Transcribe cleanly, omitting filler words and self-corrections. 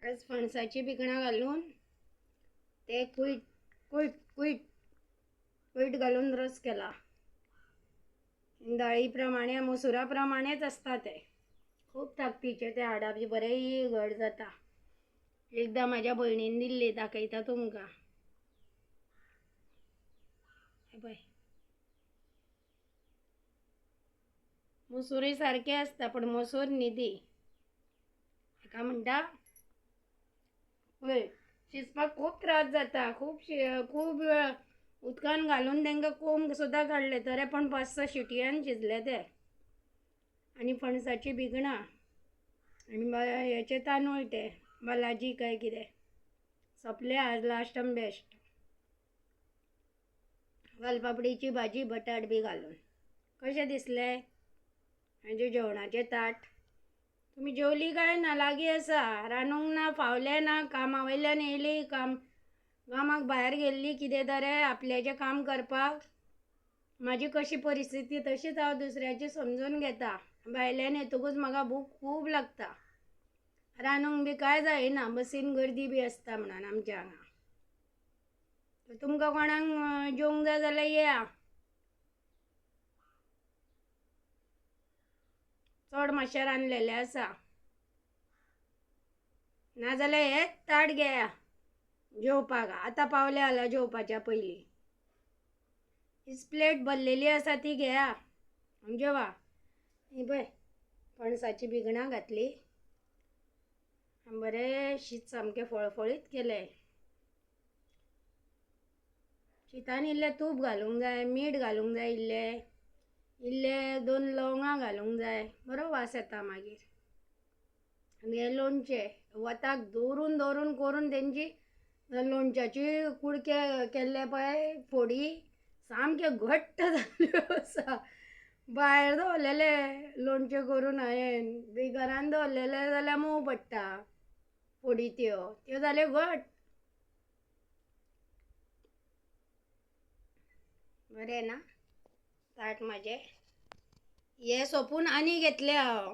आज फणसाची बिकणां घालून ते कुईट कुईट कुईट कुईट घालून रस केला. डाळीप्रमाणे मसुराप्रमाणेच असता ते. खूप ताकदीचे ते हाडा बी बरे घट जाता. एकदा माझ्या भयणीन दिल्ली, दाखयता तुमकां. हे पळय, मसुरी सारखे असता पण मसूर निधी हेका म्हणटा. पळय, शिजपाक खूप त्रास जाता. खूप वेळ उदकान घालून तांकां कोंब सुद्दां काडले तरी पण 5-6 शिटयान शिजले ते. आणि फणसाची बिगणां आणि हेचे तांदूळ ते बालाजी काय कितें सोंपले आज लास्ट आनी बेस्ट. वालपापडीची भाजी बटाट बी घालून. कशें दिसले म्हणजे जेवणाचे ताट? तुम्ही जेवली काय ना? लागीं आसा, रांदूंक ना, फावले ना, कामा वयल्यान येयली, कामाक भायर गेल्ली कितें तरी आपल्याचें काम करपाक. माझी कशी परिस्थिती तशीच हांव दुसऱ्याची समजून घेता. भायल्यान येतकूच म्हाका भूक खूब लागता. रांदूंक बी काय जायना, बसीन गर्दी बी आसता म्हणून आमच्या हांगा. तुमकां कोणाक जेवंक जाय जाल्यार येया. चड मातशें रांदलेलें आसा. नाजाल्यार हेच ताट घेया जेवपाक. आतां पावले जाल्यार जेवपाच्या पयलीं. हीच प्लेट भरलेली आसा ती घेया आनी जेवा. ही पळय, फणसाची बिगणां घातली. बरें शीत सामकें फळफळीत केलें. शितान इल्लें तूप घालूंक जाय, मीठ घालूंक जाय, इल्ले 2 लवंगां घालूंक जाय. बरो वास येता मागीर. आनी हें लोणचें वताक दवरून दवरून करून तेंची लोणच्याची कुडके केल्ले पळय फोडी सामके घट्ट जाल्ल्यो आसा. भायर दवरलेले लोणचें करून हांवें घरान दवरलेले जाल्यार मोव पडटा फोडी त्यो जाल्यो घट. बरें ना ताट म्हाजें? हे सोंपून आनी घेतले हांव.